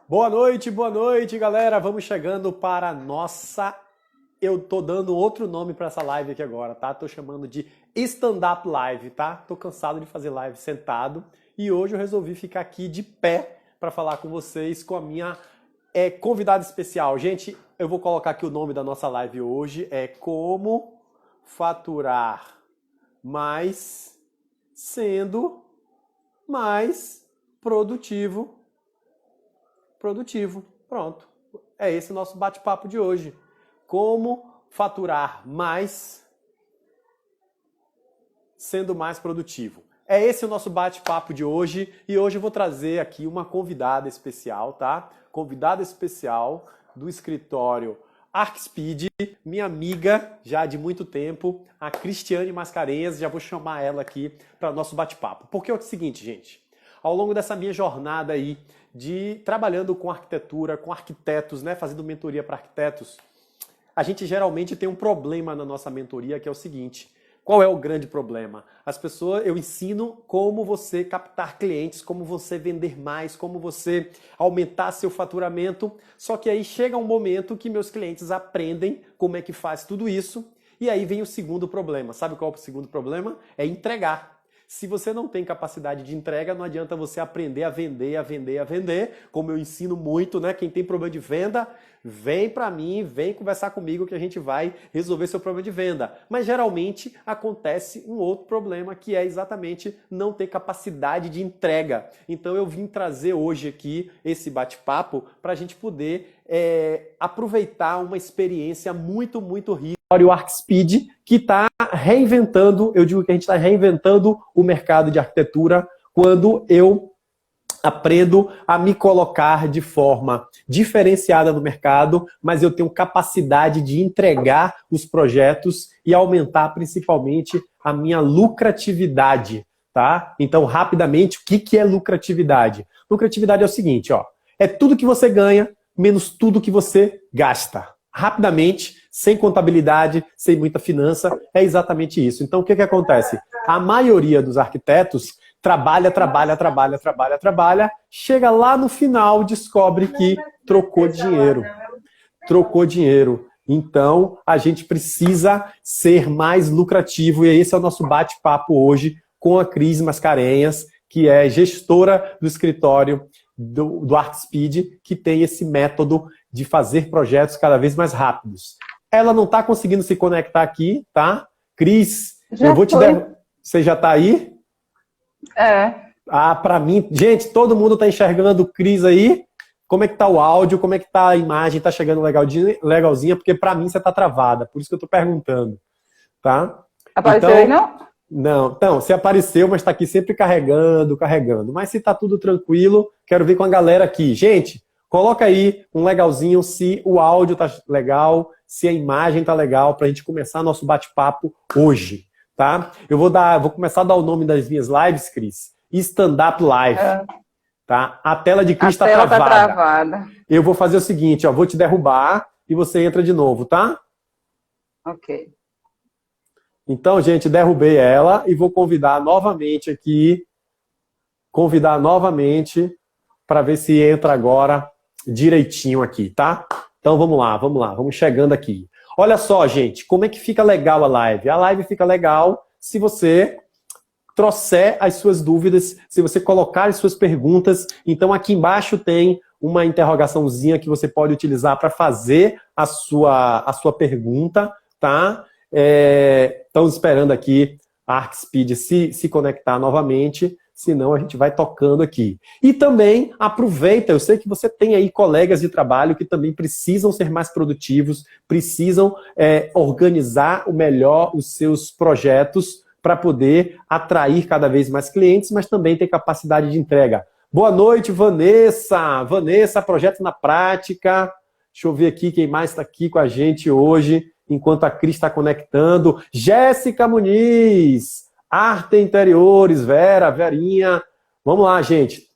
boa noite, galera. Vamos chegando para a nossa... Eu tô dando outro nome para essa live aqui agora, tá? Tô chamando de stand-up live, tá? Tô cansado de fazer live sentado e hoje eu resolvi ficar aqui de pé para falar com vocês com a minha convidada especial. Gente, eu vou colocar aqui o nome da nossa live hoje, é Como Faturar Mais Sendo Mais Produtivo. Pronto. É esse o nosso bate-papo de hoje. Como faturar mais sendo mais produtivo. É esse o nosso bate-papo de hoje e hoje eu vou trazer aqui uma convidada especial, tá? Convidada especial do escritório ArcSpeed, minha amiga já de muito tempo, a Cristiane Mascarenhas, já vou chamar ela aqui para o nosso bate-papo. Porque é o seguinte, gente, ao longo dessa minha jornada aí de trabalhando com arquitetura, com arquitetos, né, fazendo mentoria para arquitetos, a gente geralmente tem um problema na nossa mentoria que é o seguinte: qual é o grande problema? As pessoas, eu ensino como você captar clientes, como você vender mais, como você aumentar seu faturamento. Só que aí chega um momento que meus clientes aprendem como é que faz tudo isso. E aí vem o segundo problema. Sabe qual é o segundo problema? É entregar. Se você não tem capacidade de entrega, não adianta você aprender a vender, como eu ensino muito, né? Quem tem problema de venda, vem para mim, vem conversar comigo que a gente vai resolver seu problema de venda. Mas geralmente acontece um outro problema que é exatamente não ter capacidade de entrega. Então eu vim trazer hoje aqui esse bate-papo para a gente poder aproveitar uma experiência muito, muito rica. O ArcSpeed, que está reinventando, eu digo que a gente está reinventando o mercado de arquitetura quando eu aprendo a me colocar de forma diferenciada no mercado, mas eu tenho capacidade de entregar os projetos e aumentar principalmente a minha lucratividade, tá? Então, rapidamente, o que é lucratividade? Lucratividade é o seguinte, ó, é tudo que você ganha menos tudo que você gasta. Rapidamente, sem contabilidade, sem muita finança, é exatamente isso. Então, o que acontece? A maioria dos arquitetos trabalha, chega lá no final, descobre que trocou dinheiro. Trocou dinheiro. Então, a gente precisa ser mais lucrativo, e esse é o nosso bate-papo hoje com a Cris Mascarenhas, que é gestora do escritório do ArcSpeed, que tem esse método de fazer projetos cada vez mais rápidos. Ela não está conseguindo se conectar aqui, tá? Cris, eu vou te dar... Você já está aí? É. Ah, para mim... Gente, todo mundo está enxergando Cris aí? Como é que tá o áudio? Como é que tá a imagem? Tá chegando legalzinha? Porque para mim você está travada. Por isso que eu estou perguntando. Tá? Apareceu então, aí, não? Não, então, você apareceu, mas está aqui sempre carregando. Mas se está tudo tranquilo, quero ver com a galera aqui. Gente, coloca aí um legalzinho se o áudio tá legal, se a imagem tá legal, para a gente começar nosso bate-papo hoje, tá? Eu vou começar a dar o nome das minhas lives, Cris. Stand-up Live, tá? A tela de Cris está travada. Tá travada. Eu vou fazer o seguinte, ó, vou te derrubar e você entra de novo, tá? Ok. Então, gente, derrubei ela e vou convidar novamente aqui, para ver se entra agora direitinho aqui, tá? Então, vamos lá, vamos chegando aqui. Olha só, gente, como é que fica legal a live? A live fica legal se você trouxer as suas dúvidas, se você colocar as suas perguntas. Então, aqui embaixo tem uma interrogaçãozinha que você pode utilizar para fazer a sua pergunta, tá? Estamos esperando aqui a ArcSpeed se conectar novamente, senão a gente vai tocando aqui. E também aproveita, eu sei que você tem aí colegas de trabalho que também precisam ser mais produtivos, precisam organizar melhor os seus projetos para poder atrair cada vez mais clientes, mas também ter capacidade de entrega. Boa noite, Vanessa! Vanessa, Projeto na Prática. Deixa eu ver aqui quem mais está aqui com a gente hoje, enquanto a Cris está conectando. Jéssica Muniz, Arte Interiores, Verinha. Vamos lá, gente.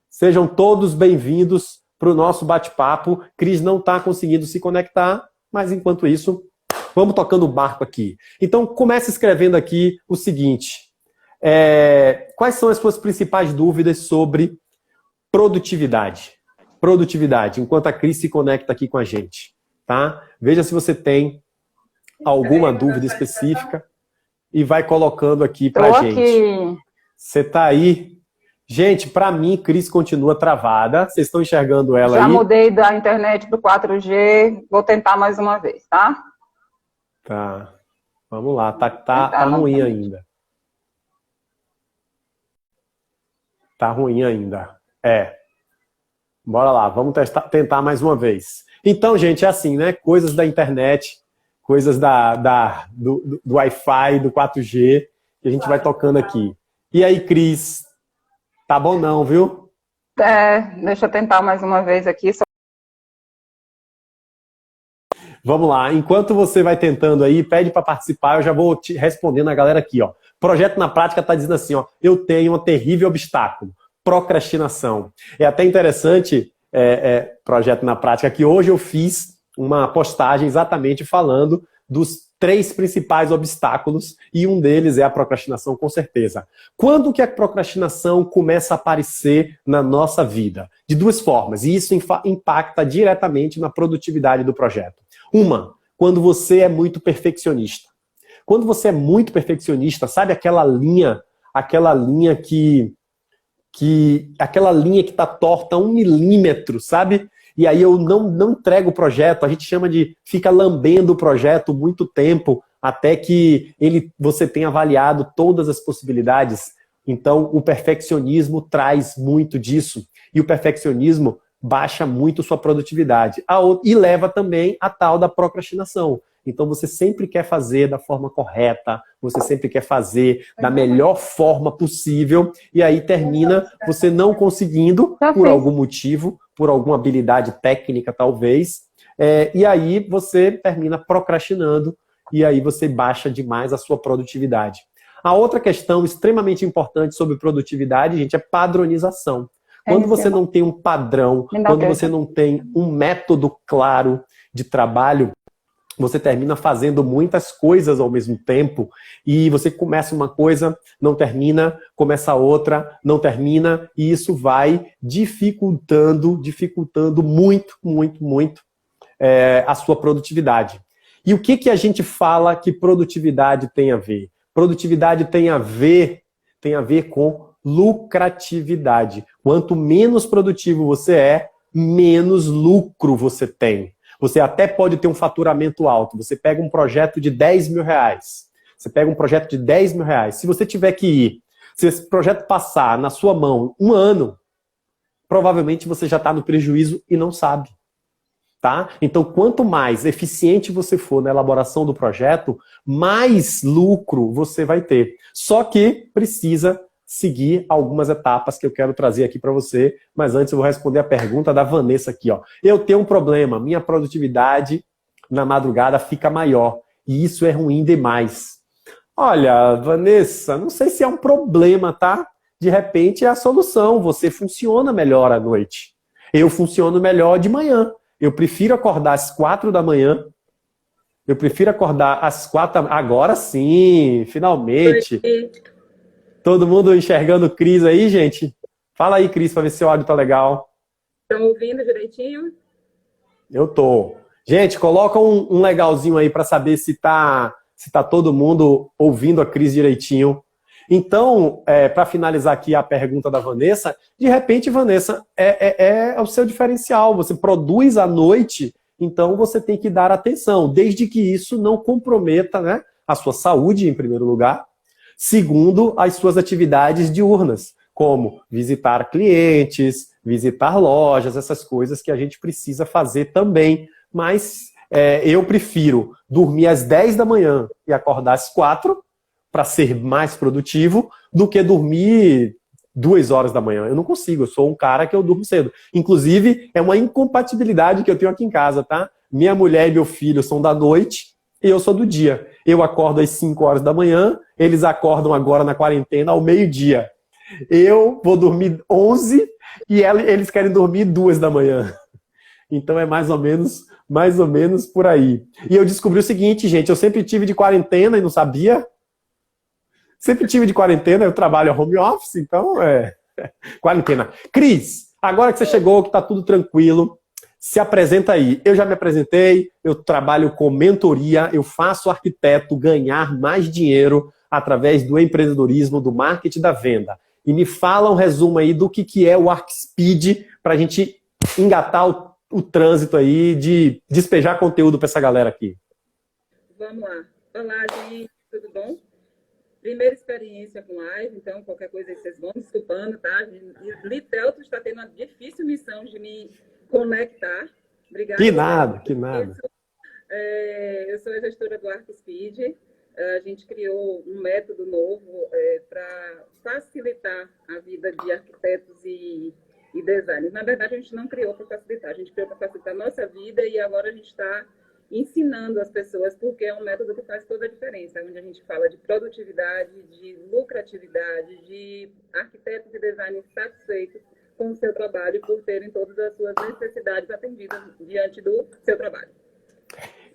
Sejam todos bem-vindos para o nosso bate-papo. Cris não está conseguindo se conectar, mas enquanto isso, vamos tocando o barco aqui. Então, comece escrevendo aqui o seguinte. Quais são as suas principais dúvidas sobre produtividade? produtividade, enquanto a Cris se conecta aqui com a gente, tá? Veja se você tem alguma dúvida específica e vai colocando aqui pra gente. Aqui. Você tá aí? Gente, pra mim, Cris continua travada. Vocês estão enxergando ela Já aí? mudei da internet pro 4G. Vou tentar mais uma vez, tá? Tá. Vamos lá. Tá ruim ainda. Tá ruim ainda. Bora lá. Vamos tentar mais uma vez. Então, gente, é assim, né? Coisas da internet, coisas do Wi-Fi, do 4G, que a gente vai tocando aqui. E aí, Cris? Tá bom não, viu? Deixa eu tentar mais uma vez aqui. Vamos lá. Enquanto você vai tentando aí, pede para participar, eu já vou te respondendo a galera aqui, ó. Projeto na Prática tá dizendo assim, ó, eu tenho um terrível obstáculo, procrastinação. É até interessante, Projeto na Prática, que hoje eu fiz uma postagem exatamente falando dos 3 principais obstáculos e um deles é a procrastinação, com certeza. Quando que a procrastinação começa a aparecer na nossa vida? De 2 formas, e isso impacta diretamente na produtividade do projeto. Uma, quando você é muito perfeccionista. Quando você é muito perfeccionista, sabe aquela linha que tá torta 1 milímetro, sabe? E aí eu não entrego o projeto, a gente chama de fica lambendo o projeto muito tempo, até que você tenha avaliado todas as possibilidades. Então, o perfeccionismo traz muito disso. E o perfeccionismo baixa muito sua produtividade. E leva também a tal da procrastinação. Então, você sempre quer fazer da forma correta, você sempre quer fazer da melhor forma possível, e aí termina você não conseguindo, por algum motivo, por alguma habilidade técnica, talvez, e aí você termina procrastinando, e aí você baixa demais a sua produtividade. A outra questão extremamente importante sobre produtividade, gente, é padronização. Quando você não tem um padrão, quando você não tem um método claro de trabalho, você termina fazendo muitas coisas ao mesmo tempo e você começa uma coisa, não termina, começa outra, não termina, e isso vai dificultando muito, muito, muito a sua produtividade. E o que a gente fala que produtividade tem a ver? Produtividade tem a ver com lucratividade. Quanto menos produtivo você é, menos lucro você tem. Você até pode ter um faturamento alto. Você pega um projeto de 10 mil reais. Você pega um projeto de 10 mil reais. Se você tiver que ir, se esse projeto passar na sua mão 1 ano, provavelmente você já está no prejuízo e não sabe. Tá? Então, quanto mais eficiente você for na elaboração do projeto, mais lucro você vai ter. Só que precisa seguir algumas etapas que eu quero trazer aqui para você, mas antes eu vou responder a pergunta da Vanessa aqui, ó. Eu tenho um problema, minha produtividade na madrugada fica maior, e isso é ruim demais. Olha, Vanessa, não sei se é um problema, tá? De repente é a solução, você funciona melhor à noite. Eu funciono melhor de manhã. Eu prefiro acordar às 4 da manhã. Eu prefiro acordar às 4 da manhã. Agora sim, finalmente. Todo mundo enxergando Cris aí, gente? Fala aí, Cris, para ver se o áudio tá legal. Estão ouvindo direitinho? Eu tô. Gente, coloca um legalzinho aí para saber se tá todo mundo ouvindo a Cris direitinho. Então, para finalizar aqui a pergunta da Vanessa, de repente, Vanessa, é o seu diferencial. Você produz à noite, então você tem que dar atenção, desde que isso não comprometa, né, a sua saúde, em primeiro lugar. Segundo, as suas atividades diurnas, como visitar clientes, visitar lojas, essas coisas que a gente precisa fazer também. Mas eu prefiro dormir às 10 da manhã e acordar às 4 para ser mais produtivo do que dormir 2 horas da manhã. Eu não consigo, eu sou um cara que eu durmo cedo. Inclusive, é uma incompatibilidade que eu tenho aqui em casa, tá? Minha mulher e meu filho são da noite e eu sou do dia. Eu acordo às 5 horas da manhã, eles acordam agora na quarentena ao meio-dia. Eu vou dormir 11 e eles querem dormir 2 da manhã. Então é mais ou menos por aí. E eu descobri o seguinte, gente, eu sempre tive de quarentena e não sabia. Sempre tive de quarentena, eu trabalho home office, então quarentena. Cris, Agora que você chegou, que está tudo tranquilo, se apresenta aí. Eu já me apresentei, eu trabalho com mentoria, eu faço o arquiteto ganhar mais dinheiro através do empreendedorismo, do marketing e da venda. E me fala um resumo aí do que é o ArcSpeed para a gente engatar o trânsito aí de despejar conteúdo para essa galera aqui. Vamos lá. Olá, gente, tudo bom? Primeira experiência com live, então qualquer coisa aí vocês vão desculpando, tá? Litelto está tendo a difícil missão de me conectar. Obrigada. Que nada, que nada. Eu sou a gestora do ArcSpeed. A gente criou um método novo para facilitar a vida de arquitetos e designers. Na verdade, a gente não criou para facilitar, a gente criou para facilitar a nossa vida e agora a gente está ensinando as pessoas, porque é um método que faz toda a diferença, onde a gente fala de produtividade, de lucratividade, de arquitetos e designers satisfeitos com o seu trabalho por terem todas as suas necessidades atendidas diante do seu trabalho.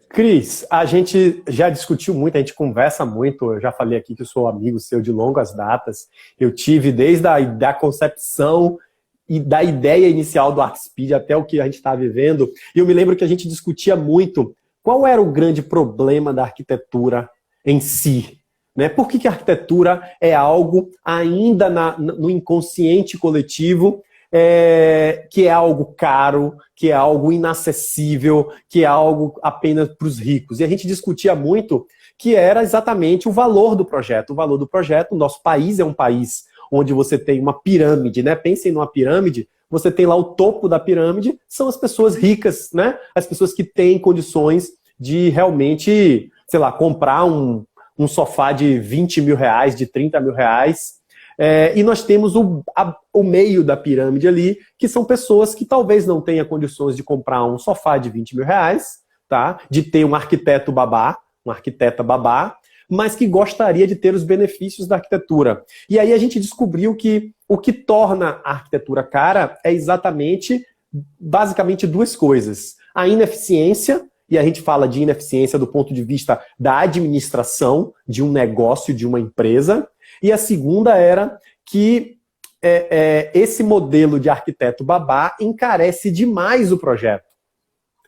Cris, a gente já discutiu muito, a gente conversa muito, eu já falei aqui que eu sou amigo seu de longas datas, eu tive desde a concepção e da ideia inicial do ArcSpeed até o que a gente está vivendo, e eu me lembro que a gente discutia muito qual era o grande problema da arquitetura em si, né? Por que a arquitetura é algo ainda no inconsciente coletivo, que é algo caro, que é algo inacessível, que é algo apenas para os ricos. E a gente discutia muito que era exatamente o valor do projeto. O valor do projeto, o nosso país é um país onde você tem uma pirâmide, né? Pensem numa pirâmide, você tem lá o topo da pirâmide, são as pessoas ricas, né? As pessoas que têm condições de realmente, sei lá, comprar um sofá de 20 mil reais, de 30 mil reais. E nós temos o meio da pirâmide ali, que são pessoas que talvez não tenham condições de comprar um sofá de 20 mil reais, tá? De ter um arquiteto babá, uma arquiteta babá, mas que gostaria de ter os benefícios da arquitetura. E aí a gente descobriu que o que torna a arquitetura cara é exatamente, basicamente, duas coisas. A ineficiência, e a gente fala de ineficiência do ponto de vista da administração de um negócio, de uma empresa, e a segunda era que esse modelo de arquiteto babá encarece demais o projeto.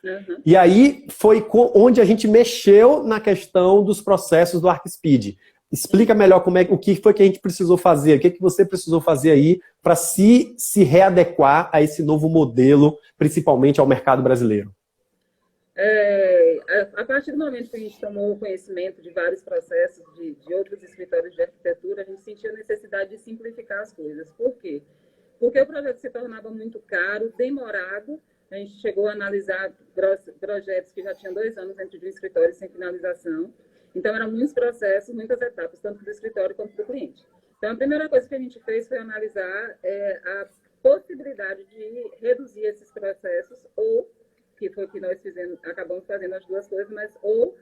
Uhum. E aí foi onde a gente mexeu na questão dos processos do ArcSpeed. Explica melhor o que foi que a gente precisou fazer, o que você precisou fazer aí para se readequar a esse novo modelo, principalmente ao mercado brasileiro. A partir do momento que a gente tomou conhecimento de vários processos de outros escritórios de arquitetura, a gente sentiu a necessidade de simplificar as coisas. Por quê? Porque o projeto se tornava muito caro, demorado. A gente chegou a analisar projetos que já tinham 2 anos dentro de um escritório sem finalização. Então, eram muitos processos, muitas etapas, tanto do escritório quanto do cliente. Então, a primeira coisa que a gente fez foi analisar a possibilidade de reduzir esses processos, ou, que foi o que nós acabamos fazendo as duas coisas, mas ou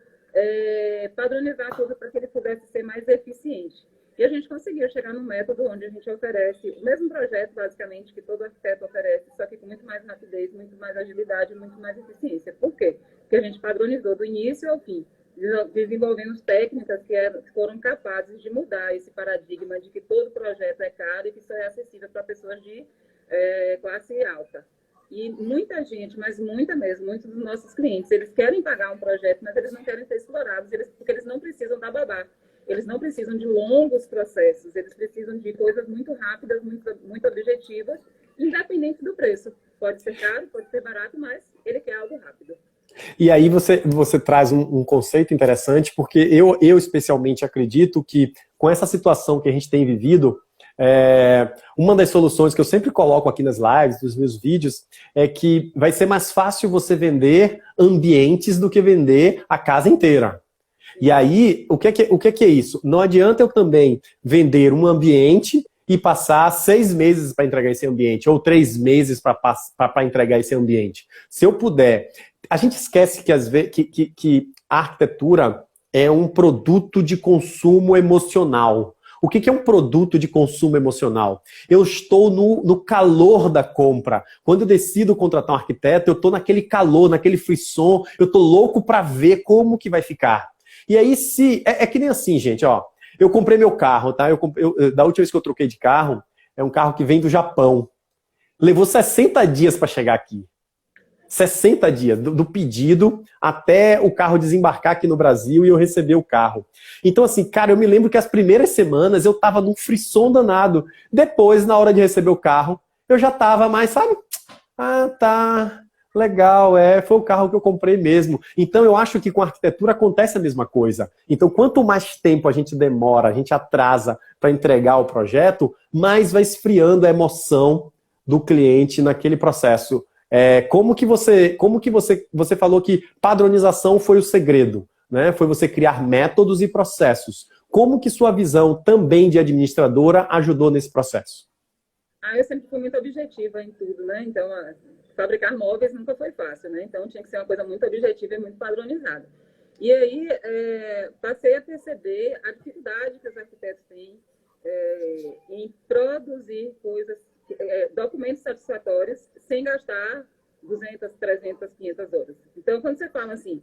padronizar tudo para que ele pudesse ser mais eficiente. E a gente conseguiu chegar num método onde a gente oferece o mesmo projeto, basicamente, que todo arquiteto oferece, só que com muito mais rapidez, muito mais agilidade, muito mais eficiência. Por quê? Porque a gente padronizou do início ao fim, desenvolvendo técnicas que foram capazes de mudar esse paradigma de que todo projeto é caro e que só é acessível para pessoas de classe alta. E muita gente, mas muita mesmo, muitos dos nossos clientes, eles querem pagar um projeto, mas eles não querem ser explorados, porque eles não precisam da babá. Eles não precisam de longos processos, eles precisam de coisas muito rápidas, muito objetivas, independente do preço. Pode ser caro, pode ser barato, mas ele quer algo rápido. E aí você traz um conceito interessante, porque eu especialmente acredito que com essa situação que a gente tem vivido, uma das soluções que eu sempre coloco aqui nas lives, nos meus vídeos, é que vai ser mais fácil você vender ambientes do que vender a casa inteira. E aí, o que é isso? Não adianta eu também vender um ambiente e passar 6 meses para entregar esse ambiente, ou 3 meses para entregar esse ambiente. Se eu puder... A gente esquece que a arquitetura é um produto de consumo emocional. O que é um produto de consumo emocional? Eu estou no calor da compra. Quando eu decido contratar um arquiteto, eu estou naquele calor, naquele frisson, eu estou louco para ver como que vai ficar. E aí, é que nem assim, gente, ó. Eu comprei meu carro, tá? Da última vez que eu troquei de carro, é um carro que vem do Japão. levou 60 dias para chegar aqui. 60 dias, do pedido até o carro desembarcar aqui no Brasil e eu receber o carro. Então, assim, cara, eu me lembro que as primeiras semanas eu tava num frisson danado. Depois, na hora de receber o carro, eu já tava mais, sabe? Ah, tá, legal, foi o carro que eu comprei mesmo. Então, eu acho que com a arquitetura acontece a mesma coisa. Então, quanto mais tempo a gente demora, a gente atrasa para entregar o projeto, mais vai esfriando a emoção do cliente naquele processo. Como que você falou que padronização foi o segredo, né? Foi você criar métodos e processos. Como que sua visão também de administradora ajudou nesse processo? Eu sempre fui muito objetiva em tudo, né? Então, fabricar móveis nunca foi fácil, né? Então, tinha que ser uma coisa muito objetiva e muito padronizada. E aí, passei a perceber a dificuldade que os arquitetos têm em produzir coisas, documentos satisfatórios, sem gastar 200, 300, 500 horas. Então, quando você fala assim,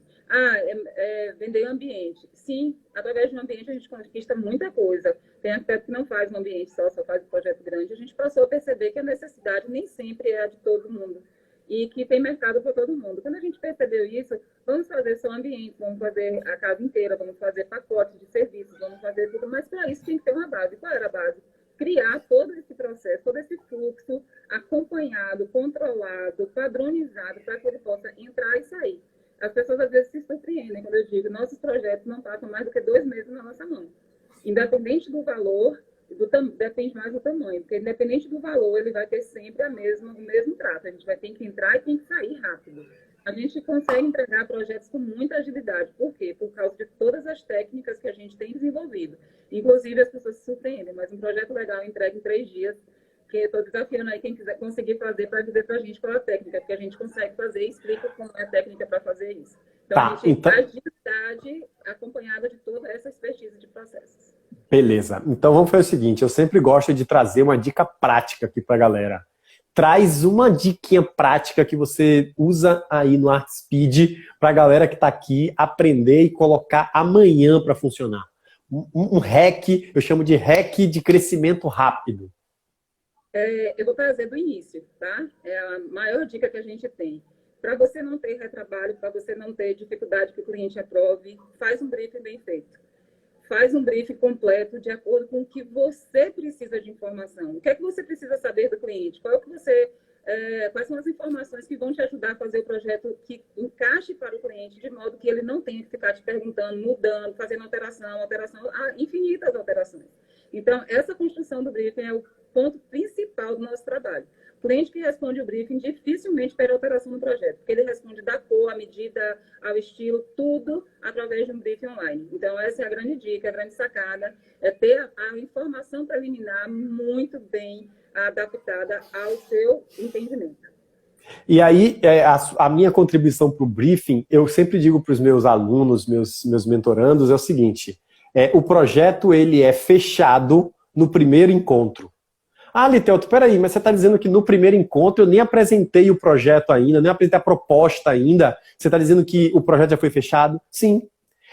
vender ambiente. Sim, através de um ambiente a gente conquista muita coisa. Tem arquiteto que não faz um ambiente só faz um projeto grande. A gente passou a perceber que a necessidade nem sempre é a de todo mundo e que tem mercado para todo mundo. Quando a gente percebeu isso, vamos fazer só ambiente, vamos fazer a casa inteira, vamos fazer pacotes de serviços, vamos fazer tudo, mas para isso tem que ter uma base. Qual era a base? Criar todo esse processo, todo esse fluxo acompanhado, controlado, padronizado, para que ele possa entrar e sair. As pessoas às vezes se surpreendem quando eu digo nossos projetos não passam mais do que 2 meses na nossa mão. Independente do valor, depende mais do tamanho, porque independente do valor, ele vai ter sempre o mesmo trato. A gente vai ter que entrar e tem que sair rápido. A gente consegue entregar projetos com muita agilidade. Por quê? Por causa de todas as técnicas que a gente tem desenvolvido. Inclusive, as pessoas se surpreendem, mas um projeto legal entrega em 3 dias, que eu estou desafiando aí quem quiser conseguir fazer para dizer para a gente qual é a técnica, porque a gente consegue fazer e explica como é a técnica para fazer isso. Então, a gente tem agilidade acompanhada de toda essa expertise de processos. Beleza. Então, vamos fazer o seguinte, eu sempre gosto de trazer uma dica prática aqui para a galera. Traz uma diquinha prática que você usa aí no ArtSpeed para a galera que está aqui aprender e colocar amanhã para funcionar. Um hack, eu chamo de hack de crescimento rápido. Eu vou trazer do início, tá? É a maior dica que a gente tem. Para você não ter retrabalho, para você não ter dificuldade que o cliente aprove, faz um briefing bem feito. Faz um briefing completo de acordo com o que você precisa de informação. O que é que você precisa saber do cliente? Quais são as informações que vão te ajudar a fazer o projeto que encaixe para o cliente, de modo que ele não tenha que ficar te perguntando, mudando, fazendo infinitas alterações. Então, essa construção do briefing é o ponto principal do nosso trabalho. O cliente que responde o briefing dificilmente pede alteração no projeto, porque ele responde da cor, à medida, ao estilo, tudo através de um briefing online. Então, essa é a grande dica, a grande sacada, é ter a informação preliminar muito bem adaptada ao seu entendimento. E aí, a minha contribuição para o briefing, eu sempre digo para os meus alunos, meus mentorandos, é o seguinte, o projeto ele é fechado no primeiro encontro. Ah, Litelto, peraí, mas você está dizendo que no primeiro encontro eu nem apresentei o projeto ainda, nem apresentei a proposta ainda. Você está dizendo que o projeto já foi fechado? Sim.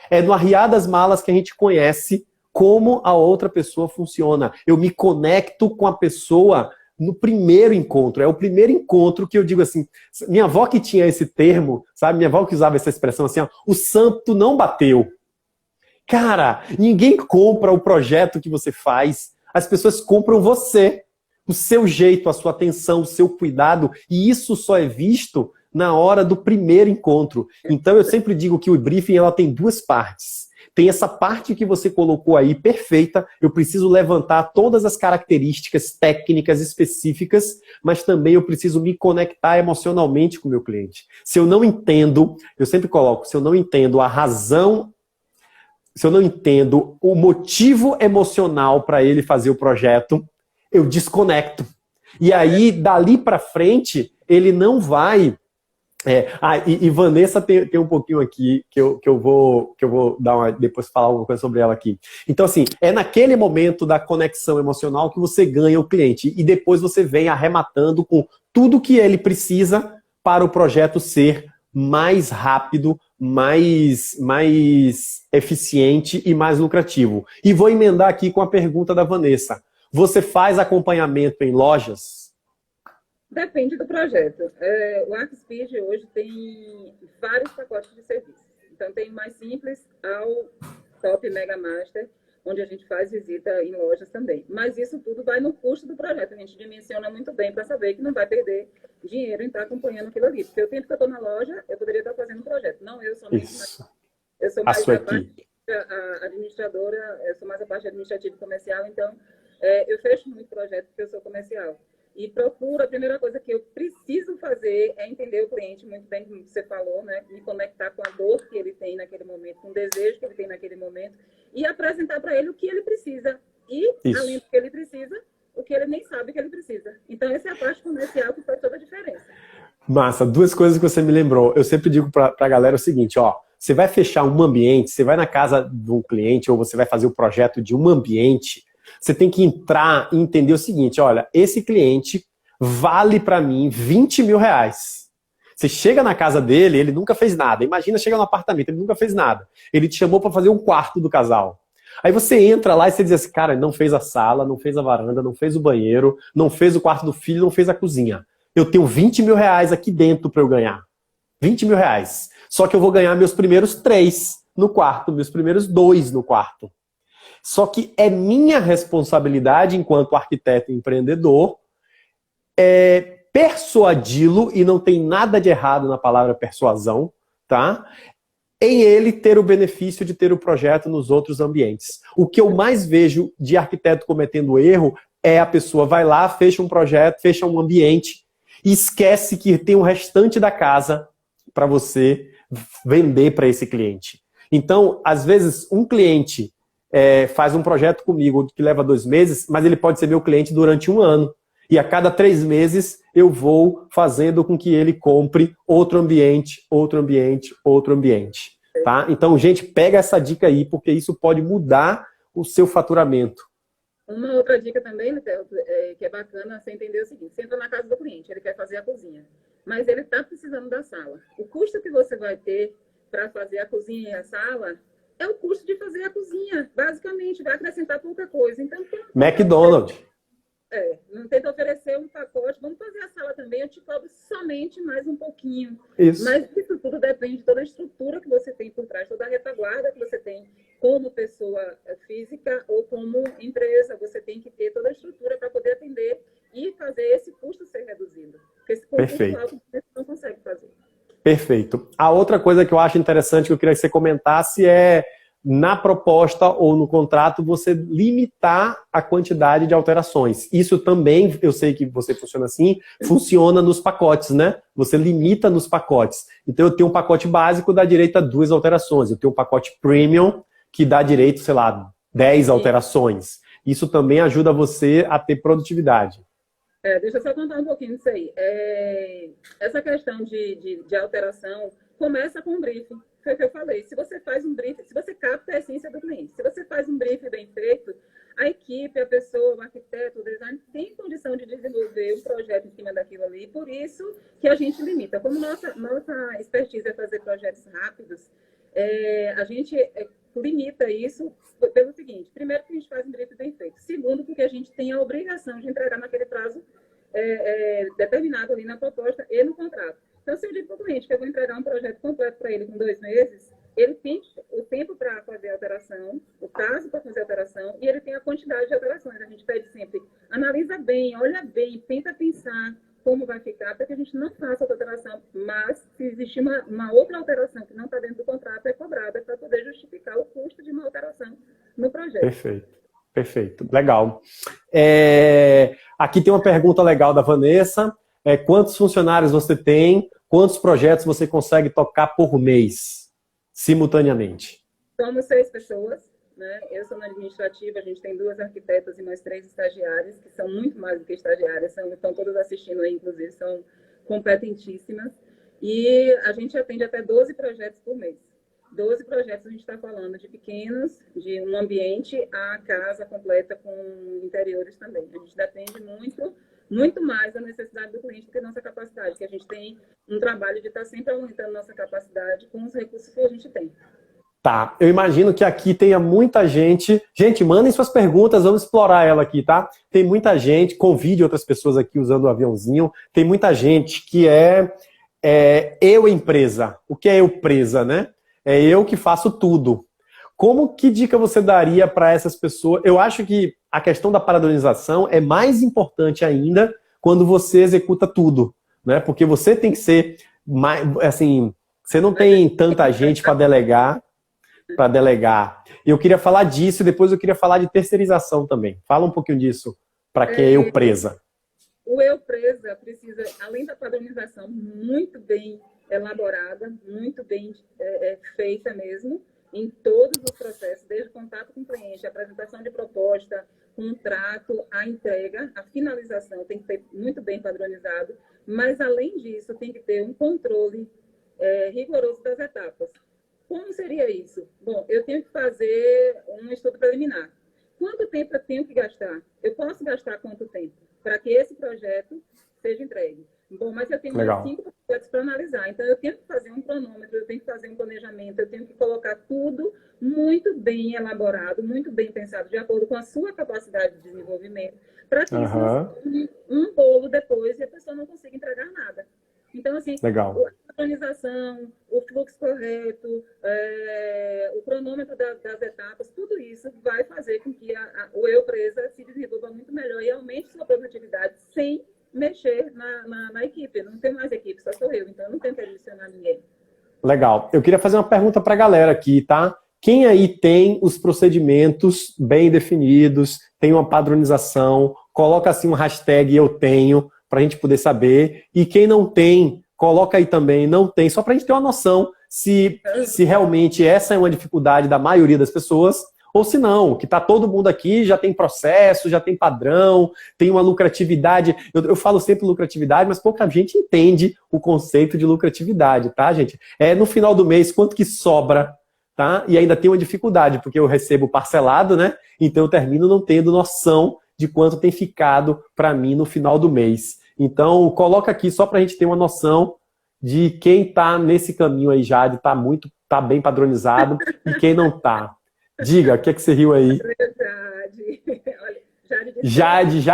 É no arriar das malas que a gente conhece como a outra pessoa funciona. Eu me conecto com a pessoa no primeiro encontro. É o primeiro encontro que eu digo assim, minha avó que tinha esse termo, sabe? Minha avó que usava essa expressão assim, ó, o santo não bateu. Cara, ninguém compra o projeto que você faz, as pessoas compram você. O seu jeito, a sua atenção, o seu cuidado, e isso só é visto na hora do primeiro encontro. Então eu sempre digo que o briefing ela tem 2 partes. Tem essa parte que você colocou aí, perfeita, eu preciso levantar todas as características técnicas específicas, mas também eu preciso me conectar emocionalmente com o meu cliente. Se eu não entendo, eu sempre coloco, se eu não entendo a razão, se eu não entendo o motivo emocional para ele fazer o projeto, eu desconecto. E aí, dali para frente, ele não vai... E Vanessa tem um pouquinho aqui que eu vou depois falar alguma coisa sobre ela aqui. Então, assim, é naquele momento da conexão emocional que você ganha o cliente. E depois você vem arrematando com tudo que ele precisa para o projeto ser mais rápido, mais eficiente e mais lucrativo. E vou emendar aqui com a pergunta da Vanessa. Você faz acompanhamento em lojas? Depende do projeto. O ArcSpeed hoje tem vários pacotes de serviços. Então, tem o mais simples ao Top Mega Master, onde a gente faz visita em lojas também. Mas isso tudo vai no custo do projeto. A gente dimensiona muito bem para saber que não vai perder dinheiro em estar acompanhando aquilo ali. Porque o tempo que eu estou na loja, eu poderia estar fazendo um projeto. Não eu somente, Isso. eu sou A mais sua a parte equipe. administradora, eu sou mais a parte administrativa e comercial, então eu fecho muito projeto porque eu sou comercial. E procuro, a primeira coisa que eu preciso fazer é entender o cliente, muito bem como você falou, né? Me conectar com a dor que ele tem naquele momento, com o desejo que ele tem naquele momento, e apresentar para ele o que ele precisa. E, além Isso. do que ele precisa, o que ele nem sabe que ele precisa. Então, essa é a parte comercial que faz toda a diferença. Massa, duas coisas que você me lembrou. Eu sempre digo pra galera o seguinte, ó, você vai fechar um ambiente, você vai na casa de um cliente ou você vai fazer o projeto de um ambiente, você tem que entrar e entender o seguinte, olha, esse cliente vale para mim 20 mil reais. Você chega na casa dele, ele nunca fez nada. Imagina chegar no apartamento, ele nunca fez nada. Ele te chamou para fazer um quarto do casal. Aí você entra lá e você diz assim, cara, ele não fez a sala, não fez a varanda, não fez o banheiro, não fez o quarto do filho, não fez a cozinha. Eu tenho 20 mil reais aqui dentro para eu ganhar. 20 mil reais. Só que eu vou ganhar meus primeiros 3 no quarto, meus primeiros 2 no quarto. Só que é minha responsabilidade, enquanto arquiteto e empreendedor, persuadi-lo, e não tem nada de errado na palavra persuasão, tá? Em ele ter o benefício de ter o projeto nos outros ambientes. O que eu mais vejo de arquiteto cometendo erro é a pessoa vai lá, fecha um projeto, fecha um ambiente e esquece que tem o restante da casa para você vender para esse cliente. Então, às vezes, um cliente faz um projeto comigo que leva 2 meses, mas ele pode ser meu cliente durante 1 ano. E a cada 3 meses eu vou fazendo com que ele compre outro ambiente, outro ambiente, outro ambiente. Tá? Então, gente, pega essa dica aí, porque isso pode mudar o seu faturamento. Uma outra dica também, Litel, que é bacana você entender o seguinte: você entra na casa do cliente, ele quer fazer a cozinha, mas ele está precisando da sala. O custo que você vai ter para fazer a cozinha e a sala é o custo de fazer a cozinha, basicamente, vai acrescentar pouca coisa. Então, McDonald's. Não tenta oferecer um pacote, vamos fazer a sala também, eu te cobro somente mais um pouquinho. Isso. Mas isso tudo depende de toda a estrutura que você tem por trás, toda a retaguarda que você tem como pessoa física ou como empresa. Você tem que ter toda a estrutura para poder atender e fazer esse custo ser reduzido. Porque esse custo alto você não consegue fazer. Perfeito. A outra coisa que eu acho interessante que eu queria que você comentasse é, na proposta ou no contrato, você limitar a quantidade de alterações. Isso também, eu sei que você funciona assim, funciona nos pacotes, né? Você limita nos pacotes. Então, eu tenho um pacote básico, dá direito a 2 alterações. Eu tenho um pacote premium, que dá direito, sei lá, 10 alterações. Isso também ajuda você a ter produtividade. Deixa eu só contar um pouquinho disso aí. Essa questão de alteração começa com um briefing. Foi o que eu falei. Se você faz um briefing, se você capta a essência do cliente, se você faz um briefing bem feito, a equipe, a pessoa, o arquiteto, o design tem condição de desenvolver um projeto em cima daquilo ali. Por isso que a gente limita. Como nossa expertise é fazer projetos rápidos, a gente limita isso pelo seguinte: primeiro, que a gente faz um briefing bem feito. Segundo, porque a gente tem a obrigação de entregar naquele prazo determinado ali na proposta e no contrato. Então, se eu digo para o cliente que eu vou entregar um projeto completo para ele com 2 meses, ele tem o tempo para fazer a alteração, o prazo para fazer a alteração, e ele tem a quantidade de alterações. A gente pede sempre, analisa bem, olha bem, tenta pensar como vai ficar, para que a gente não faça outra alteração, mas se existir uma outra alteração que não está dentro do contrato, é cobrada para poder justificar o custo de uma alteração no projeto. Perfeito. Perfeito. Legal. Aqui tem uma pergunta legal da Vanessa. Quantos funcionários você tem? Quantos projetos você consegue tocar por mês, simultaneamente? Somos 6 pessoas, né? Eu sou na administrativa, a gente tem 2 arquitetas e mais 3 estagiárias, que são muito mais do que estagiárias, estão todas assistindo aí, inclusive, são competentíssimas. E a gente atende até 12 projetos por mês. 12 projetos a gente está falando de pequenos, de um ambiente a casa completa com interiores também. A gente depende muito mais da necessidade do cliente do que nossa capacidade, que a gente tem um trabalho de estar sempre aumentando nossa capacidade com os recursos que a gente tem. Tá, eu imagino que aqui tenha muita gente. Gente, mandem suas perguntas, vamos explorar ela aqui, tá? Tem muita gente, convide outras pessoas aqui usando o aviãozinho. Tem muita gente que eu empresa. O que é eu presa, né? É eu que faço tudo. Como que dica você daria para essas pessoas? Eu acho que a questão da padronização é mais importante ainda quando você executa tudo, né? Porque você tem que ser mais, assim, você não tem tanta gente para delegar. E eu queria falar disso, e depois eu queria falar de terceirização também. Fala um pouquinho disso, para quem é eu presa. O eu presa precisa, além da padronização muito bem elaborada, muito bem feita mesmo, em todos os processos, desde o contato com o cliente, a apresentação de proposta, contrato, a entrega, a finalização tem que ser muito bem padronizado, mas além disso tem que ter um controle rigoroso das etapas. Como seria isso? Bom, eu tenho que fazer um estudo preliminar. Quanto tempo eu tenho que gastar? Eu posso gastar quanto tempo para que esse projeto seja entregue? Bom, mas eu tenho mais 5 projetos para analisar. Então, eu tenho que fazer um cronômetro, eu tenho que fazer um planejamento, eu tenho que colocar tudo muito bem elaborado, muito bem pensado, de acordo com a sua capacidade de desenvolvimento, para que isso não se torne um bolo depois e a pessoa não consiga entregar nada. Então, assim, a organização, o fluxo correto, o cronômetro das etapas, tudo isso vai fazer com que o eu presa se desenvolva muito melhor e aumente sua produtividade sem mexer na equipe. Não tem mais equipe, só sou eu, então eu não tenho que adicionar ninguém. Legal. Eu queria fazer uma pergunta para a galera aqui, tá? Quem aí tem os procedimentos bem definidos, tem uma padronização, coloca assim um hashtag eu tenho, para a gente poder saber. E quem não tem, coloca aí também, não tem, só para a gente ter uma noção se realmente essa é uma dificuldade da maioria das pessoas, ou se não, que está todo mundo aqui, já tem processo, já tem padrão, tem uma lucratividade. Eu falo sempre lucratividade, mas pouca gente entende o conceito de lucratividade, tá, gente? No final do mês, quanto que sobra, tá? E ainda tem uma dificuldade, porque eu recebo parcelado, né? Então eu termino não tendo noção de quanto tem ficado para mim no final do mês. Então, coloca aqui só para a gente ter uma noção de quem está nesse caminho aí já, de tá bem padronizado e quem não está. Diga, o que é que você riu aí? Jade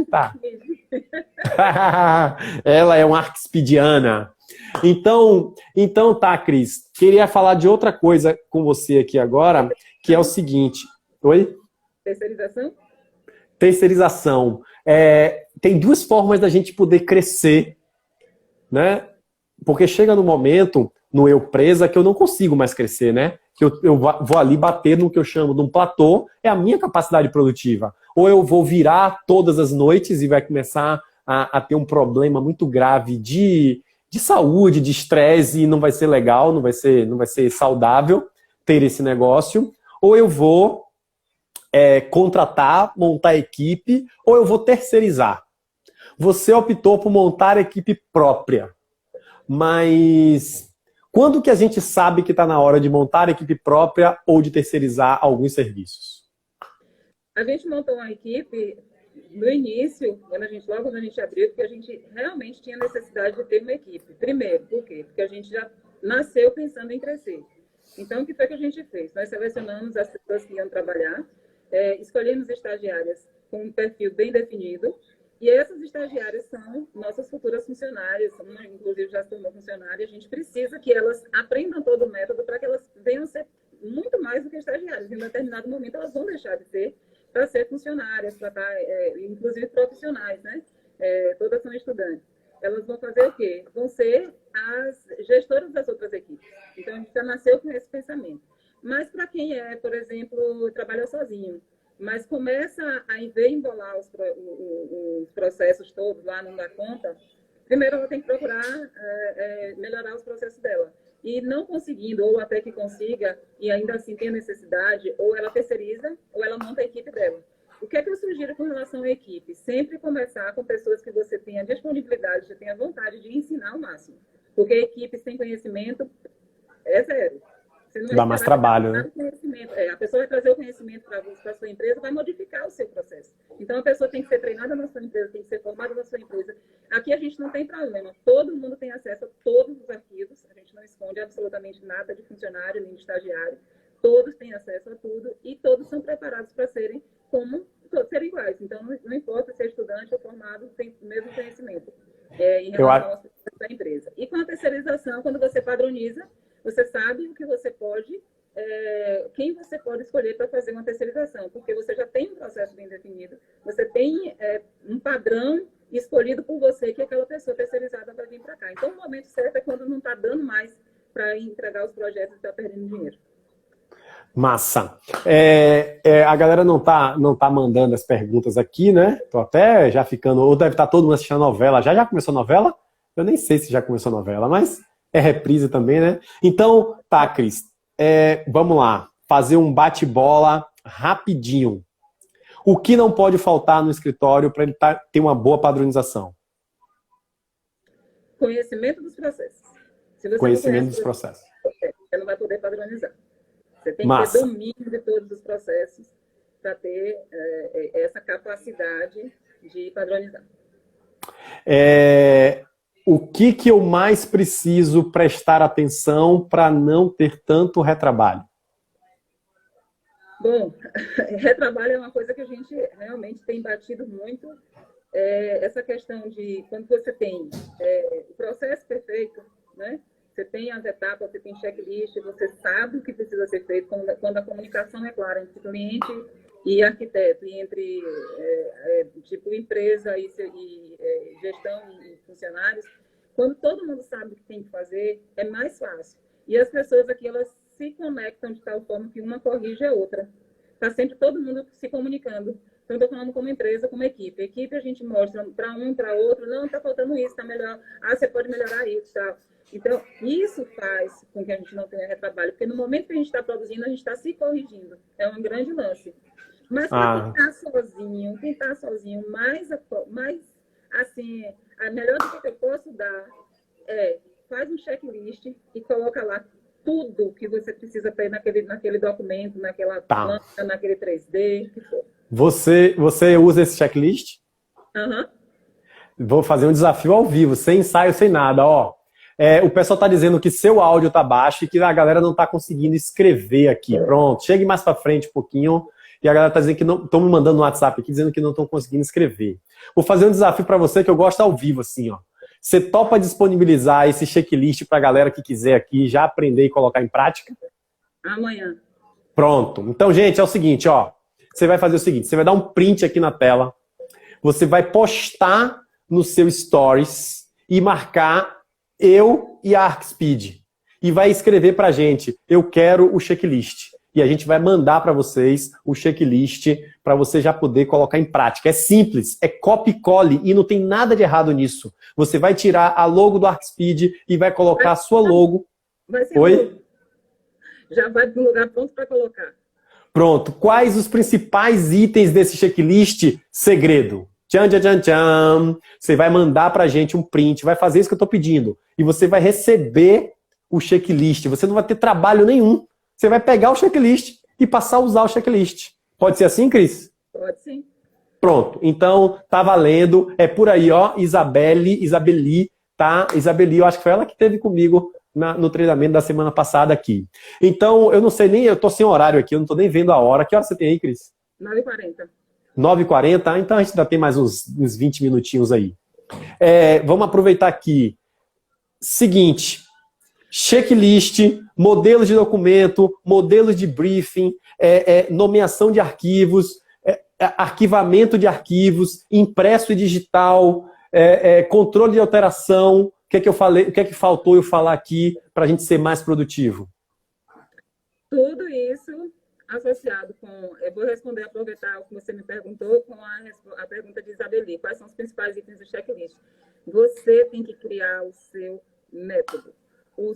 tá. Ela é uma arquispidiana. Então, tá, Cris. Queria falar de outra coisa com você aqui agora, que é o seguinte. Oi? Terceirização? Terceirização. Tem duas formas da gente poder crescer, né? Porque chega no momento, no eu presa, que eu não consigo mais crescer, né? Que eu vou ali bater no que eu chamo de um platô, é a minha capacidade produtiva. Ou eu vou virar todas as noites e vai começar a ter um problema muito grave de saúde, de estresse, e não vai ser legal, não vai ser saudável ter esse negócio. Ou eu vou contratar, montar equipe, ou eu vou terceirizar. Você optou por montar equipe própria, mas quando que a gente sabe que está na hora de montar equipe própria ou de terceirizar alguns serviços? A gente montou uma equipe no início, logo quando a gente abriu, porque a gente realmente tinha necessidade de ter uma equipe. Primeiro, por quê? Porque a gente já nasceu pensando em crescer. Então, o que foi que a gente fez? Nós selecionamos as pessoas que iam trabalhar, escolhemos estagiárias com um perfil bem definido, e essas estagiárias são nossas futuras funcionárias, uma, inclusive já se tornou funcionária, a gente precisa que elas aprendam todo o método para que elas venham a ser muito mais do que estagiárias. Em um determinado momento, elas vão deixar de ser para ser funcionárias, para estar, inclusive profissionais, né? Todas são estudantes. Elas vão fazer o quê? Vão ser as gestoras das outras equipes. Então, a gente já nasceu com esse pensamento. Mas para quem por exemplo, trabalha sozinho, mas começa a embolar os processos todos lá, não dá conta, primeiro ela tem que procurar melhorar os processos dela. E não conseguindo, ou até que consiga, e ainda assim tem necessidade, ou ela terceiriza, ou ela monta a equipe dela. O que é que eu sugiro com relação à equipe? Sempre conversar com pessoas que você tenha disponibilidade, você tenha vontade de ensinar ao máximo. Porque equipe sem conhecimento é zero. Você não vai Dá mais esperar que trabalho, ela né? traga o conhecimento. A pessoa vai trazer o conhecimento para a sua empresa, vai modificar o seu processo. Então, a pessoa tem que ser treinada na sua empresa, tem que ser formada na sua empresa. Aqui a gente não tem problema. Todo mundo tem acesso a todos os arquivos. A gente não esconde absolutamente nada de funcionário nem de estagiário. Todos têm acesso a tudo e todos são preparados para serem como todos serem iguais. Então, não importa se é estudante ou formado, tem o mesmo conhecimento em relação aos processos da empresa. E com a terceirização, quando você padroniza, você sabe o que você pode, quem você pode escolher para fazer uma terceirização, porque você já tem um processo bem definido, você tem um padrão escolhido por você que aquela pessoa terceirizada vai vir para cá. Então, o momento certo é quando não está dando mais para entregar os projetos e está perdendo dinheiro. Massa. A galera não tá mandando as perguntas aqui, né? Tô até já ficando... Ou deve estar todo mundo assistindo a novela. Já começou a novela? Eu nem sei se já começou a novela, mas é reprise também, né? Então, tá, Cris. Vamos lá. Fazer um bate-bola rapidinho. O que não pode faltar no escritório para ele ter uma boa padronização? Conhecimento dos processos. Se você Conhecimento não dos processos. você não vai poder padronizar. Você tem Massa. que ter domínio de todos os processos para ter essa capacidade de padronizar. O que eu mais preciso prestar atenção para não ter tanto retrabalho? Bom, retrabalho é uma coisa que a gente realmente tem batido muito. Essa questão de quando você tem o processo perfeito, né? Você tem as etapas, você tem checklist, você sabe o que precisa ser feito quando a comunicação é clara entre cliente e arquiteto, e entre tipo empresa e gestão e funcionários. Quando todo mundo sabe o que tem que fazer, é mais fácil. E as pessoas aqui, elas se conectam de tal forma que uma corrige a outra. Está sempre todo mundo se comunicando. Então, estou falando como empresa, como equipe. Equipe, a gente mostra para um, para outro, não, está faltando isso, está melhor. Você pode melhorar isso, tal. Então, isso faz com que a gente não tenha retrabalho, porque no momento que a gente está produzindo, a gente está se corrigindo. É um grande lance. Mas para quem está sozinho, mais assim, a melhor dica que eu posso dar faz um checklist e coloca lá tudo que você precisa ter naquele documento, naquela planta, naquele 3D, que for. Você usa esse checklist? Uhum. Vou fazer um desafio ao vivo, sem ensaio, sem nada. O pessoal está dizendo que seu áudio está baixo e que a galera não está conseguindo escrever aqui. Pronto, chegue mais para frente um pouquinho. E a galera está dizendo que não estão me mandando no WhatsApp aqui, dizendo que não estão conseguindo escrever. Vou fazer um desafio para você que eu gosto ao vivo, assim, ó. Você topa disponibilizar esse checklist para a galera que quiser aqui já aprender e colocar em prática? Amanhã. Pronto. Então, gente, é o seguinte, ó. Você vai fazer o seguinte, você vai dar um print aqui na tela, você vai postar no seu Stories e marcar eu e a ArcSpeed. E vai escrever pra gente, eu quero o checklist. E a gente vai mandar para vocês o checklist para você já poder colocar em prática. É simples, é copy e cole e não tem nada de errado nisso. Você vai tirar a logo do ArcSpeed e vai colocar a sua logo. Vai ser Oi? Já vai para um lugar pronto para colocar. Pronto. Quais os principais itens desse checklist? Segredo. Tchan, tchan, tchan, tchan. Você vai mandar pra gente um print, vai fazer isso que eu tô pedindo. E você vai receber o checklist. Você não vai ter trabalho nenhum. Você vai pegar o checklist e passar a usar o checklist. Pode ser assim, Cris? Pode sim. Pronto. Então, tá valendo. É por aí, ó. Isabeli, tá? Isabeli, eu acho que foi ela que esteve comigo no treinamento da semana passada aqui. Então, eu não sei nem, eu tô sem horário aqui, eu não tô nem vendo a hora. Que hora você tem aí, Cris? 9h40. 9h40? Então a gente ainda tem mais uns 20 minutinhos aí. Vamos aproveitar aqui. Seguinte, checklist, modelos de documento, modelos de briefing, nomeação de arquivos, arquivamento de arquivos, impresso e digital, controle de alteração. O que é que eu falei? O que é que faltou eu falar aqui para a gente ser mais produtivo? Tudo isso associado com... Eu vou responder, aproveitar o que você me perguntou com a pergunta de Isabeli. Quais são os principais itens do checklist? Você tem que criar o seu método. O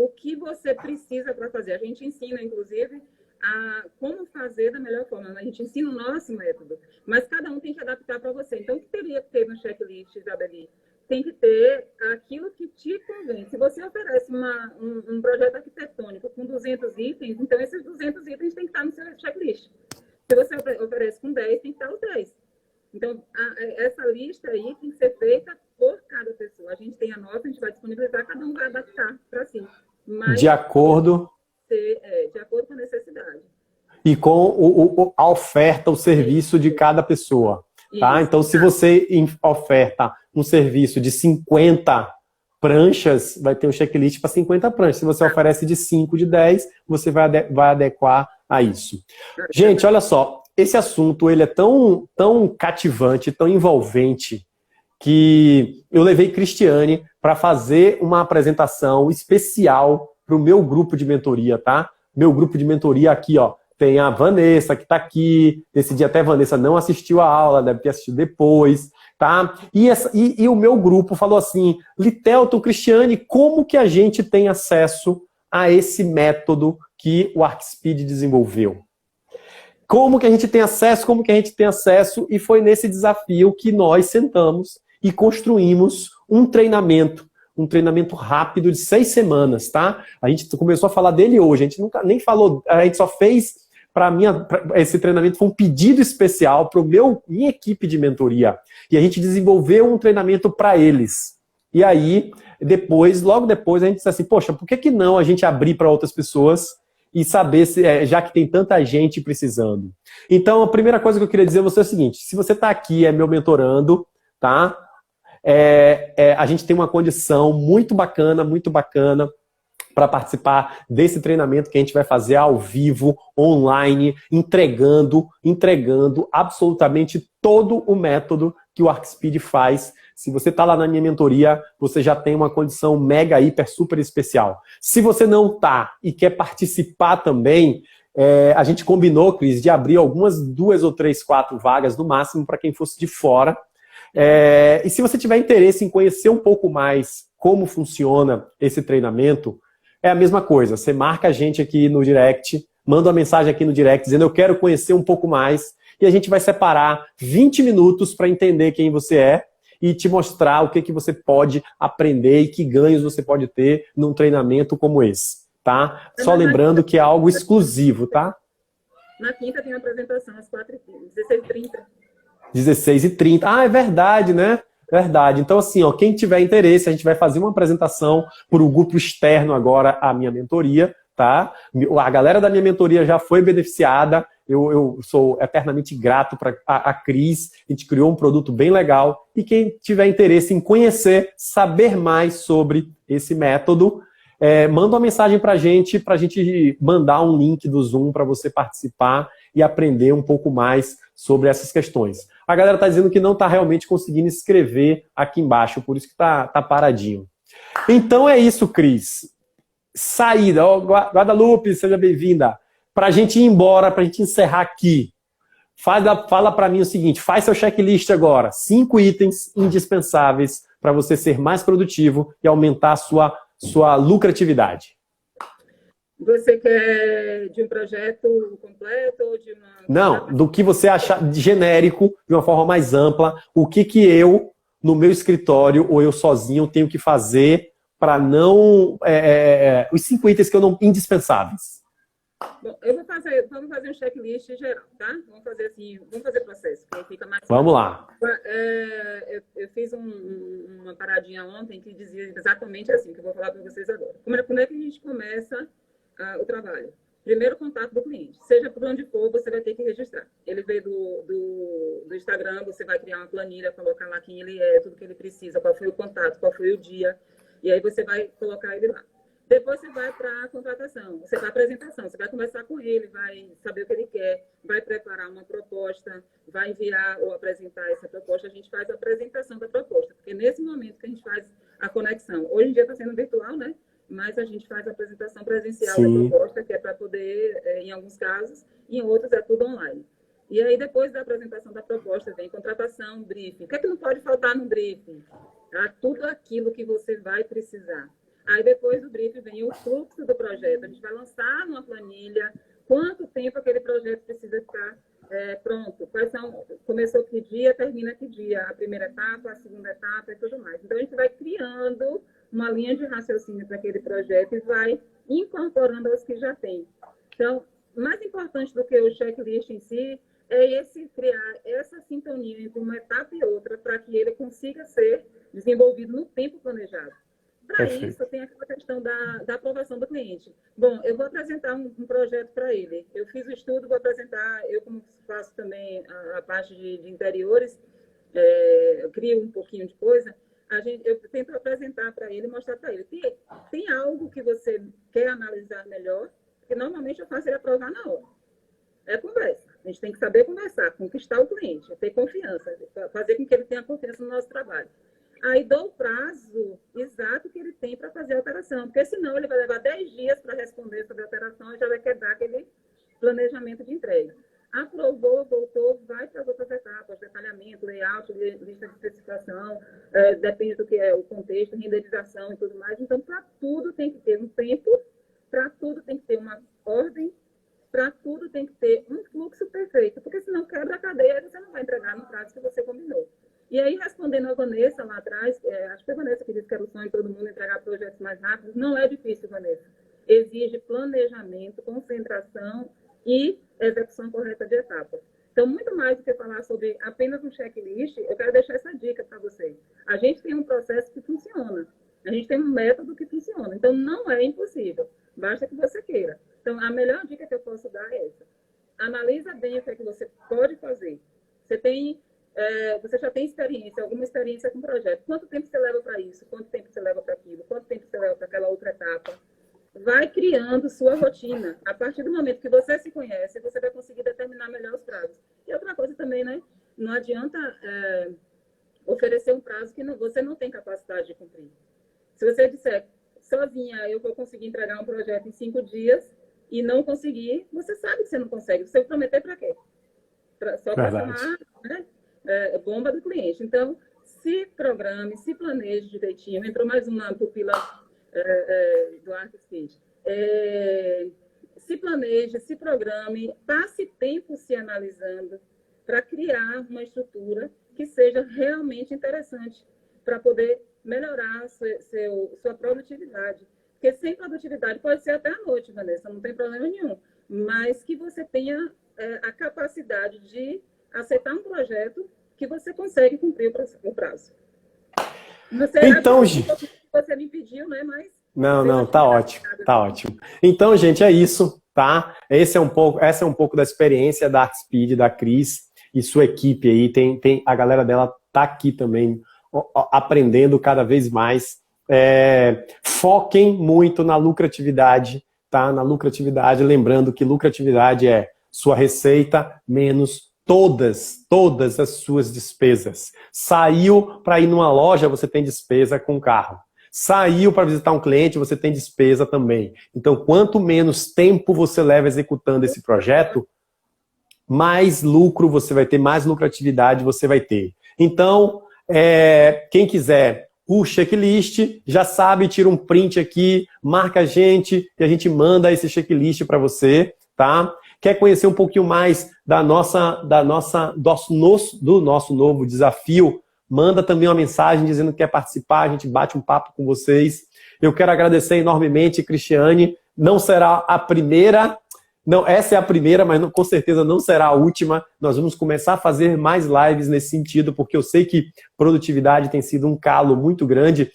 que você precisa para fazer. A gente ensina, inclusive, a como fazer da melhor forma. A gente ensina o nosso método, mas cada um tem que adaptar para você. Então, o que teria que ter no checklist, Isabeli? Tem que ter aquilo que te convém. Se você oferece um projeto arquitetônico com 200 itens, então esses 200 itens têm que estar no seu checklist. Se você oferece com 10, tem que estar os 10. Então, essa lista aí tem que ser feita por cada pessoa. A gente tem a nossa, a gente vai disponibilizar, cada um vai adaptar para si. Mas de acordo com a necessidade. e com a oferta, o serviço de cada pessoa. Tá? Então, se você oferta um serviço de 50 pranchas, vai ter um checklist para 50 pranchas. Se você oferece de 5, de 10, você vai adequar a isso. Gente, olha só, esse assunto ele é tão cativante, tão envolvente, que eu levei Cristiane para fazer uma apresentação especial para o meu grupo de mentoria, tá? Meu grupo de mentoria aqui, ó, tem a Vanessa, que está aqui. Esse dia até a Vanessa não assistiu a aula, deve ter assistido depois, tá? E o meu grupo falou assim, Litelton, Cristiane, como que a gente tem acesso a esse método que o ArcSpeed desenvolveu? Como que a gente tem acesso? E foi nesse desafio que nós sentamos e construímos um treinamento rápido de 6 semanas, tá? A gente começou a falar dele hoje, a gente nunca nem falou, a gente só fez, esse treinamento foi um pedido especial para minha equipe de mentoria. E a gente desenvolveu um treinamento para eles. E aí, logo depois, a gente disse assim, poxa, por que não a gente abrir para outras pessoas e saber, já que tem tanta gente precisando? Então, a primeira coisa que eu queria dizer a você é o seguinte, se você está aqui, meu mentorando, tá? A gente tem uma condição muito bacana para participar desse treinamento que a gente vai fazer ao vivo, online, entregando absolutamente todo o método que o ArcSpeed faz. Se você está lá na minha mentoria, você já tem uma condição mega, hiper, super especial. Se você não está e quer participar também, a gente combinou, Cris, de abrir algumas 2 ou 3, 4 vagas no máximo para quem fosse de fora. E se você tiver interesse em conhecer um pouco mais como funciona esse treinamento, é a mesma coisa. Você marca a gente aqui no direct, manda uma mensagem aqui no direct dizendo eu quero conhecer um pouco mais e a gente vai separar 20 minutos para entender quem você é e te mostrar o que você pode aprender e que ganhos você pode ter num treinamento como esse, tá? Só lembrando que é algo exclusivo, tá? Na quinta tem uma apresentação às 16h30. 16h30. Ah, é verdade, né? Verdade. Então, assim, ó, quem tiver interesse, a gente vai fazer uma apresentação para o grupo externo agora, a minha mentoria, tá? A galera da minha mentoria já foi beneficiada. Eu sou eternamente grato para a Cris. A gente criou um produto bem legal. E quem tiver interesse em conhecer, saber mais sobre esse método, manda uma mensagem para a gente mandar um link do Zoom para você participar e aprender um pouco mais sobre essas questões. A galera está dizendo que não está realmente conseguindo escrever aqui embaixo, por isso que tá paradinho. Então é isso, Cris. Saída. Guadalupe, seja bem-vinda. Para a gente ir embora, para a gente encerrar aqui, fala para mim o seguinte, faz seu checklist agora. 5 itens indispensáveis para você ser mais produtivo e aumentar a sua lucratividade. Você quer de um projeto completo ou de uma... Não, do que você achar genérico, de uma forma mais ampla, o que eu, no meu escritório, ou eu sozinho, tenho que fazer para não... os 5 itens que eu não... indispensáveis. Bom, vamos fazer um checklist geral, tá? Vamos fazer processo, que aí fica mais... Vamos lá. Eu fiz uma paradinha ontem que dizia exatamente assim, que eu vou falar para vocês agora. Como é que a gente começa o trabalho? Primeiro contato do cliente. Seja por onde for, você vai ter que registrar. Ele veio do Instagram, você vai criar uma planilha, colocar lá quem ele é, tudo que ele precisa, qual foi o contato, qual foi o dia, e aí você vai colocar ele lá. Depois você vai para a contratação, você vai para a apresentação, você vai conversar com ele, vai saber o que ele quer, vai preparar uma proposta, vai enviar ou apresentar essa proposta. A gente faz a apresentação da proposta, porque nesse momento que a gente faz a conexão, hoje em dia está sendo virtual, né? Mas a gente faz a apresentação presencial da proposta, que é para poder, em alguns casos, e em outros é tudo online. E aí, depois da apresentação da proposta, vem contratação, briefing. O que é que não pode faltar no briefing? Tudo aquilo que você vai precisar. Aí, depois do briefing, vem o fluxo do projeto. A gente vai lançar numa planilha quanto tempo aquele projeto precisa ficar pronto, começou que dia, termina que dia, a primeira etapa, a segunda etapa e tudo mais. Então, a gente vai criando uma linha de raciocínio para aquele projeto e vai incorporando os que já tem. Então, mais importante do que o checklist em si é criar essa sintonia entre uma etapa e outra para que ele consiga ser desenvolvido no tempo planejado. Para isso, tem aquela questão da aprovação do cliente. Bom, eu vou apresentar um projeto para ele. Eu fiz o estudo, vou apresentar, eu como faço também a parte de interiores, eu crio um pouquinho de coisa, eu tento apresentar para ele, mostrar para ele. Tem algo que você quer analisar melhor, porque normalmente eu faço ele aprovar na hora. É conversa. A gente tem que saber conversar, conquistar o cliente, ter confiança, fazer com que ele tenha confiança no nosso trabalho. Aí dou o prazo exato que ele tem para fazer a alteração, porque senão ele vai levar 10 dias para responder sobre a alteração e já vai quebrar aquele planejamento de entrega. Aprovou, voltou, vai para as outras etapas, detalhamento, layout, lista de especificação, depende do que é o contexto, renderização e tudo mais. Então, para tudo tem que ter um tempo, para tudo tem que ter uma ordem, para tudo tem que ter um fluxo perfeito, porque senão quebra a cadeia e você não vai entregar no prazo que você combinou. E aí, respondendo a Vanessa lá atrás, acho que foi a Vanessa que disse que era o sonho de todo mundo entregar projetos mais rápidos. Não é difícil, Vanessa. Exige planejamento, concentração e execução correta de etapas. Então, muito mais do que falar sobre apenas um checklist, eu quero deixar essa dica para vocês. A gente tem um processo que funciona. A gente tem um método que funciona. Então, não é impossível. Basta que você queira. Então, a melhor dica que eu posso dar é essa. Analisa bem o que é que você pode fazer. Você já tem experiência, alguma experiência com o projeto. Quanto tempo você leva para isso? Quanto tempo você leva para aquilo? Quanto tempo você leva para aquela outra etapa? Vai criando sua rotina. A partir do momento que você se conhece, você vai conseguir determinar melhor os prazos. E outra coisa também, né? Não adianta oferecer um prazo que você não tem capacidade de cumprir. Se você disser, sozinha, eu vou conseguir entregar um projeto em 5 dias e não conseguir, você sabe que você não consegue. Você prometer para quê? Só para chamar, né? Bomba do cliente. Então, se programe, se planeje direitinho. Entrou mais uma pupila do ArcSpeed. Se planeje, se programe, passe tempo se analisando para criar uma estrutura que seja realmente interessante para poder melhorar sua produtividade. Porque sem produtividade pode ser até à noite, Vanessa, não tem problema nenhum. Mas que você tenha a capacidade de aceitar um projeto que você consegue cumprir o prazo. Então, você me pediu, né? Mas não, tá ótimo, tá ótimo. Então, gente, é isso, tá? Essa é um pouco da experiência da ArcSpeed, da Cris e sua equipe aí. A galera dela tá aqui também, aprendendo cada vez mais. Foquem muito na lucratividade, tá? Na lucratividade, lembrando que lucratividade é sua receita menos todas as suas despesas. Saiu para ir numa loja, você tem despesa com o carro. Saiu para visitar um cliente, você tem despesa também. Então, quanto menos tempo você leva executando esse projeto, mais lucro você vai ter, mais lucratividade você vai ter. Então, quem quiser o checklist, já sabe, tira um print aqui, marca a gente, que a gente manda esse checklist para você, tá? Quer conhecer um pouquinho mais do nosso novo desafio? Manda também uma mensagem dizendo que quer participar, a gente bate um papo com vocês. Eu quero agradecer enormemente, Cristiane. Não será a primeira, não, essa é a primeira, mas com certeza não será a última. Nós vamos começar a fazer mais lives nesse sentido, porque eu sei que produtividade tem sido um calo muito grande.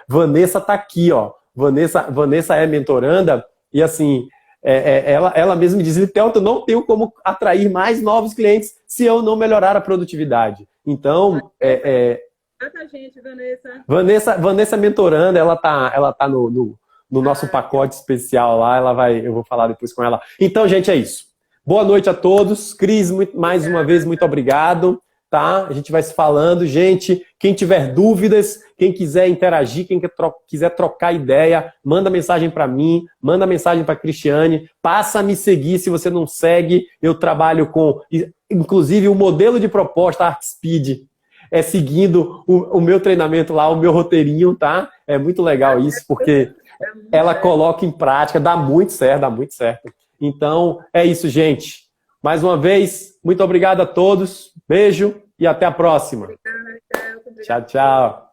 Vanessa está aqui, ó. Vanessa é mentoranda e assim... ela mesma me diz, Thelton, não tenho como atrair mais novos clientes se eu não melhorar a produtividade. Então, gente, Vanessa mentorando, ela tá no nosso pacote especial lá, eu vou falar depois com ela. Então, gente, é isso. Boa noite a todos. Cris, mais uma vez, muito obrigado. Tá? A gente vai se falando. Gente, quem tiver dúvidas, quem quiser interagir, quem quiser trocar ideia, manda mensagem para mim, manda mensagem para a Cristiane, passa a me seguir se você não segue. Eu trabalho com, inclusive, o modelo de proposta ArcSpeed seguindo o meu treinamento lá, o meu roteirinho, tá? É muito legal isso, porque ela coloca em prática, dá muito certo. Então, é isso, gente. Mais uma vez, muito obrigado a todos. Beijo e até a próxima. Obrigada, Tchau, tchau.